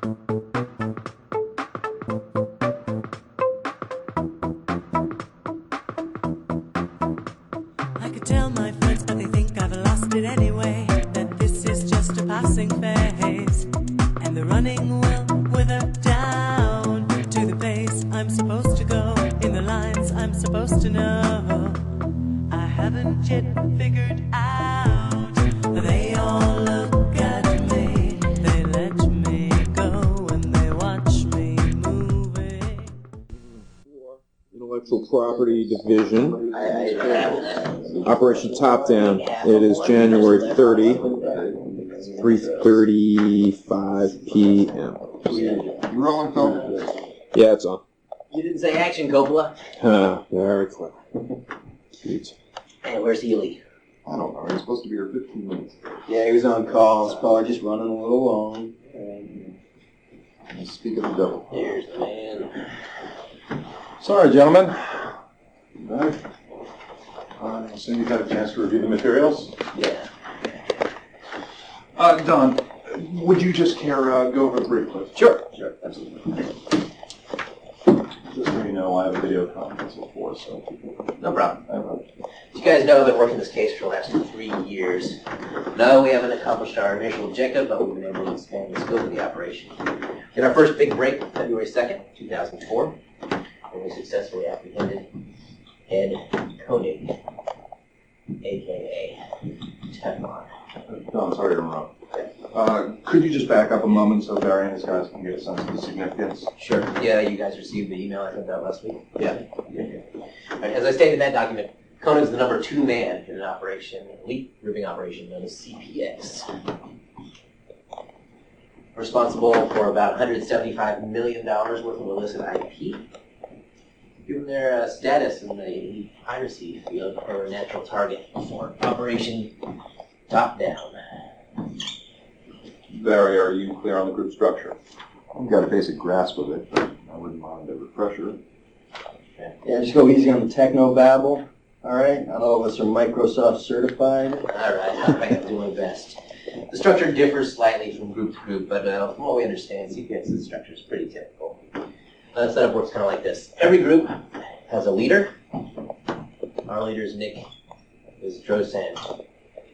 I could tell my friends, but they think I've lost it anyway, that this is just a passing phase, and the running will wither down to the pace I'm supposed to go, in the lines I'm supposed to know. I haven't yet figured out. They all look at me, they let me go, and they watch me moving. Intellectual Property Division. Operation Top Down. It is January 30, 3:35 p.m. You rolling, Phil? Yeah, it's on. You didn't say action, Coppola. Very clever. Sweet. Hey, where's Healy? I don't know. He's supposed to be here 15 minutes. Yeah, he was on call. He's probably just running a little long. Speak of the devil. Here's the man. Sorry, gentlemen. Right. So you've had a chance to review the materials? Yeah. Don, would you just care go over the brief, please? Sure. Sure, absolutely. Just so you know, I have a video conference at 4, so... No problem. You guys know I've been working this case for the last 3 years. No, we haven't accomplished our initial objective, but we've been able to expand the scope of the operation. In our first big break, February 2nd, 2004, when we successfully apprehended Ed Koenig, a.k.a. Teflon. Don, sorry to interrupt. Could you just back up a moment so Barry and his guys can get a sense of the significance? Sure. Yeah, you guys received the email I sent out last week? Yeah. All right, as I stated in that document, Conan's the number 2 man in an operation, an elite grouping operation known as CPX. Responsible for about $175 million worth of illicit IP. Given their status in the piracy field for a natural target for Operation Top Down. Barry, are you clear on the group structure? I've got a basic grasp of it, but I wouldn't mind a refresher. Yeah, just go easy on the techno-babble. All right? Not all of us are Microsoft certified. All right, I'm doing my best. The structure differs slightly from group to group, but from what we understand, CPX's structure is pretty typical. The setup works kind of like this. Every group has a leader. Our leader's Nick is Drosan.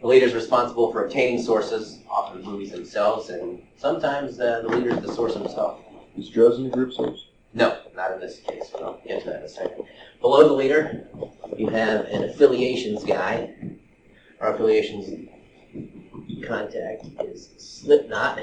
The leader is responsible for obtaining sources, often the movies themselves, and sometimes the leader is the source himself. Is Drosan the group source? No, not in this case. We'll get to that in a second. Below the leader, you have an affiliations guy. Our affiliations contact is Slipknot.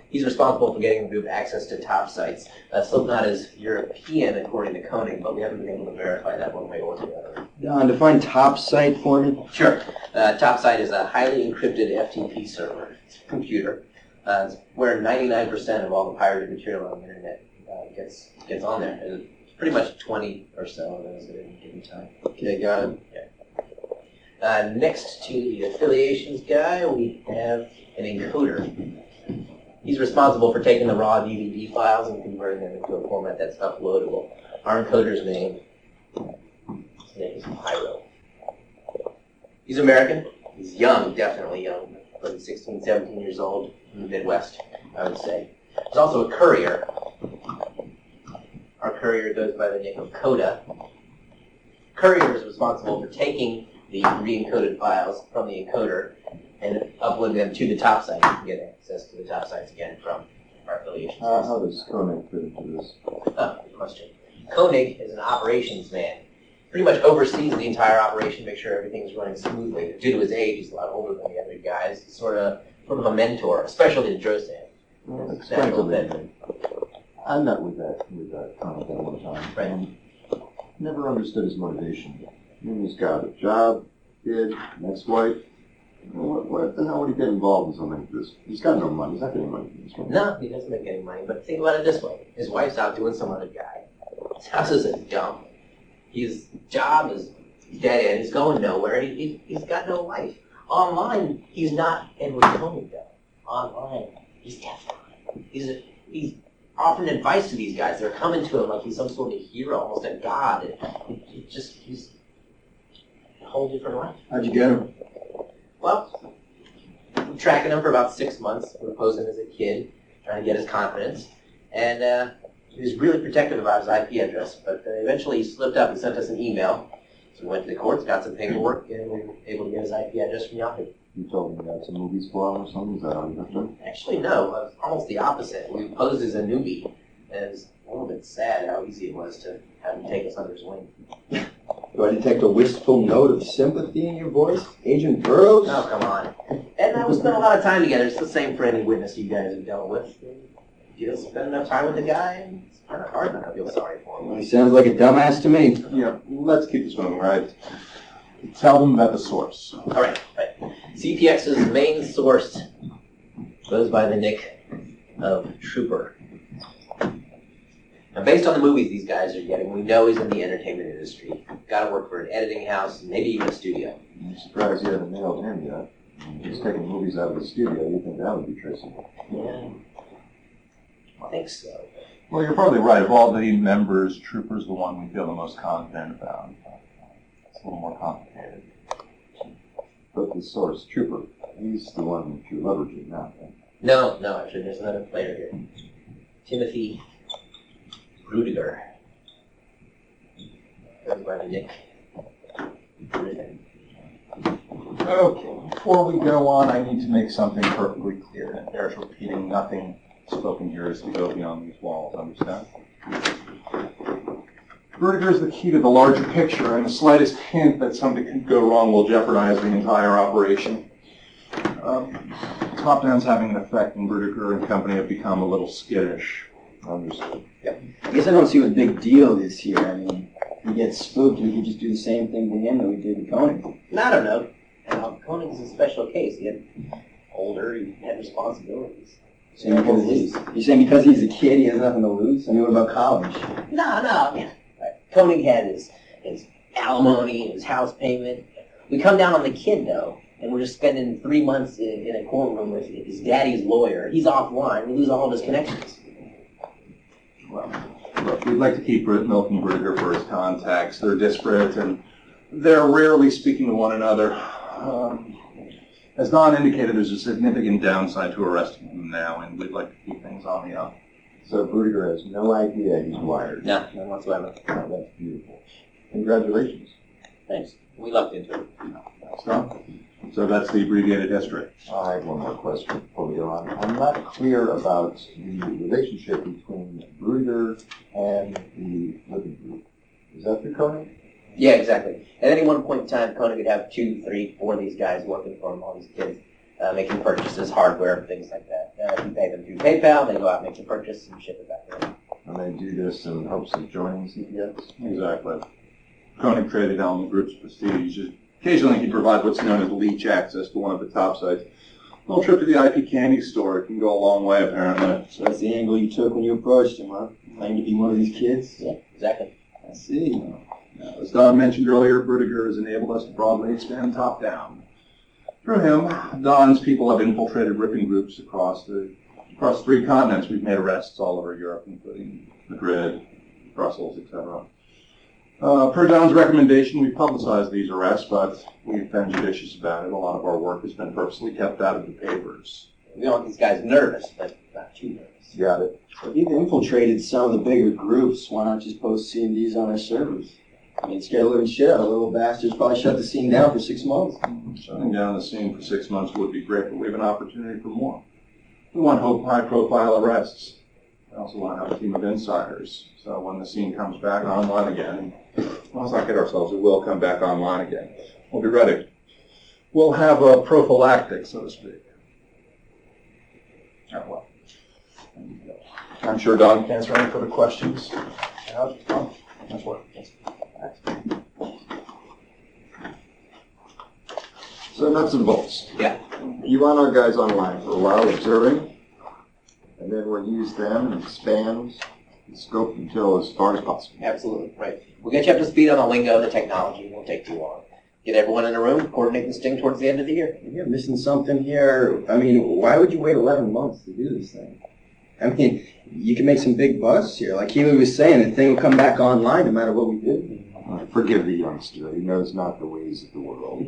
He's responsible for getting the group access to top sites. Slipknot is European, according to Koenig, but we haven't been able to verify that one way or the other. Don, define top site for me. Sure. Top site is a highly encrypted FTP server. It's a computer. It's where 99% of all the pirated material on the internet gets on there. And it's pretty much 20 or so of those at any given time. Okay, got it. Yeah. Next to the affiliations guy, we have an encoder. He's responsible for taking the raw DVD files and converting them into a format that's uploadable. Our encoder's name is Pyro. He's American. He's young, definitely young. Probably 16, 17 years old in the Midwest, I would say. There's also a courier. Our courier goes by the name of Coda. Courier is responsible for taking the re-encoded files from the encoder and uploading them to the top site. You can get access to the top sites again from our affiliations. How does Koenig fit into this? Oh, good question. Koenig is an operations man. Pretty much oversees the entire operation, make sure everything's running smoothly. Due to his age, he's a lot older than the other guys. He's sort of a mentor, especially to Drosan. Explain to me. I met with that comic at one time. Right. And never understood his motivation. He's got a job, kid, ex-wife. What the hell would he get involved in something like this? He's got no money. He's not getting money from this one. No, he doesn't make any money, but think about it this way. His wife's out doing some other guy. His house is a dump. His job is dead end. He's going nowhere. He's got no life. Online, he's not Edward Koenig, though. Online, he's Teflon. He's offering advice to these guys. They're coming to him like he's some sort of hero, almost a god. He's a whole different life. How'd you get him? Well, I'm tracking him for about 6 months. We were posing as a kid. trying to get his confidence. And he was really protective about his IP address, but eventually he slipped up and sent us an email. So we went to the courts, got some paperwork, and we were able to get his IP address from Yahoo. You told me you had some movies for him or something? Is that how you got them? Actually, no, it was almost the opposite. We posed as a newbie, and it was a little bit sad how easy it was to have him take us under his wing. Do I detect a wistful note of sympathy in your voice, Agent Burroughs? Oh, come on. Ed and I, we spent a lot of time together. It's the same for any witness you guys have dealt with. You don't spend enough time with the guy, it's kind of hard not to feel sorry for him. Well, he sounds like a dumbass to me. Yeah, let's keep this moving, right? Tell them about the source. All right. CPX's main source goes by the nick of Trooper. Now, based on the movies these guys are getting, we know he's in the entertainment industry. Got to work for an editing house, maybe even a studio. I'm surprised you haven't nailed him yet. He's taking movies out of the studio. You think that would be Tracy? Yeah, I think so. Well, you're probably right. Of all the members, Trooper's the one we feel the most confident about. It's a little more complicated. But the source, Trooper, he's the one that you're leveraging now, right? No, actually, there's another player here. Timothy Rudiger. Goes by the nick. Okay, before we go on, I need to make something perfectly clear. And there's repeating nothing spoken here is to go beyond these walls, understand? Vertigo is the key to the larger picture, and the slightest hint that something could go wrong will jeopardize the entire operation. Top-down's having an effect, and Vertigo and company have become a little skittish. Understood. I guess I don't see what the big deal is here. I mean, he gets spooked, we could just do the same thing to him that we did to Koenig. I don't know. Koenig's a special case. He had older, he had responsibilities. You're saying because he's a kid, he has nothing to lose? I mean, what about college? No. Yeah. Koenig had his alimony, his house payment. We come down on the kid, though, and we're just spending 3 months in a courtroom with his daddy's lawyer. He's offline. We lose all of his connections. Well, look, we'd like to keep milking Vertigo for his contacts. They're disparate, and they're rarely speaking to one another. As Don indicated, there's a significant downside to arresting him now, and we'd like to keep things on the up. So Rudiger has no idea he's wired. No, none whatsoever. Oh, that's beautiful. Congratulations. Thanks. We lucked into it. So that's the abbreviated history. I have one more question before we go on. I'm not clear about the relationship between Rudiger and the living group. Is that through Koenig? Yeah, exactly. At any one point in time, Koenig could have 2, 3, 4 of these guys working for him, all these kids, making purchases, hardware, things like that. You pay them through PayPal, they go out and make the purchase and ship it back to him. And they do this in hopes of joining CPX? Exactly. Koenig traded on the group's prestige. Occasionally he provides what's known as leech access to one of the top sites. A little trip to the IP candy store, it can go a long way, apparently. So that's the angle you took when you approached him, huh? Claimed to be one of these kids? Yeah, exactly. I see. Now, as Don mentioned earlier, Vertiger has enabled us to broadly expand top-down. Through him, Don's people have infiltrated ripping groups across 3 continents. We've made arrests all over Europe, including Madrid, Brussels, etc. Per Don's recommendation, we publicized these arrests, but we've been judicious about it. A lot of our work has been purposely kept out of the papers. We don't want these guys nervous, but not too nervous. Got it. So if you've infiltrated some of the bigger groups, why not just post CMDs on our servers? I mean, scare the living shit out of little bastards. Probably shut the scene down for 6 months. Shutting down the scene for 6 months would be great, but we have an opportunity for more. We want high-profile arrests. We also want to have a team of insiders. So when the scene comes back online again, let's not kid ourselves, it will come back online again. We'll be ready. We'll have a prophylactic, so to speak. Oh, well. I'm sure Don can answer any further questions. Yeah, Don, that's what. So nuts and bolts. Yeah. You want our guys online for a while observing, and then we'll use them and expand the scope until as far as possible. Absolutely, right. We'll get you up to speed on the lingo and the technology. It won't take too long. Get everyone in a room, coordinate the sting towards the end of the year. You're missing something here. I mean, why would you wait 11 months to do this thing? I mean, you can make some big buzz here. Like Keely was saying, the thing will come back online no matter what we do. Forgive the youngster. He knows not the ways of the world.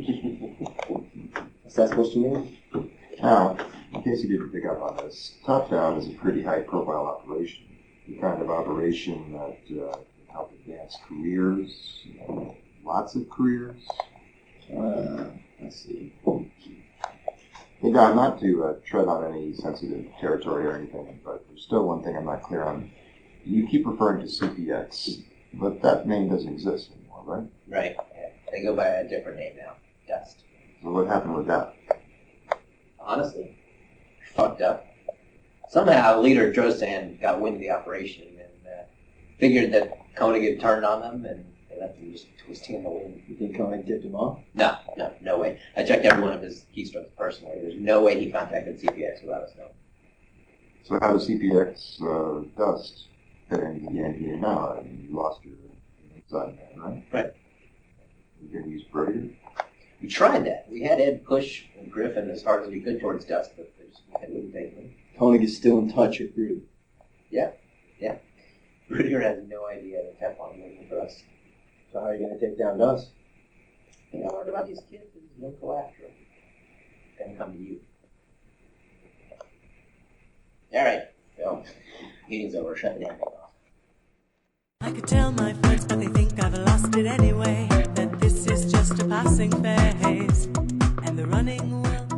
What's that supposed to mean? Now, In case you didn't pick up on this, Top Down is a pretty high-profile operation. The kind of operation that can help advance careers, lots of careers. Let's see. Hey, Don, not to tread on any sensitive territory or anything, but there's still one thing I'm not clear on. You keep referring to CPX, but that name doesn't exist anymore, right? Right. Yeah. They go by a different name now. Dust. So what happened with that? Honestly, fucked up. Somehow, leader Drosan got wind of the operation and figured that Koenig had turned on them, and they left him just twisting in the wind. You think Koenig tipped him off? No way. I checked every one of his keystrokes personally. There's no way he contacted CPX without us knowing. So how does CPX Dust fit into the NPA now? I mean, you lost your inside man, right? Right. You going to use Vertigo? We tried that. We had Ed push Griffin as hard as we could towards Dust, but they wouldn't take him. Koenig is still in touch with Rudy. Rudiger has no idea that Teflon is looking for us. So how are you going to take down Dust? The thing I learned about these kids is don't go after them. They're going to come to you. All right. So, meeting's over. Shut the damn thing off. I could tell my friends, but they think I've lost it anyway. That this is just a passing phase, and the running will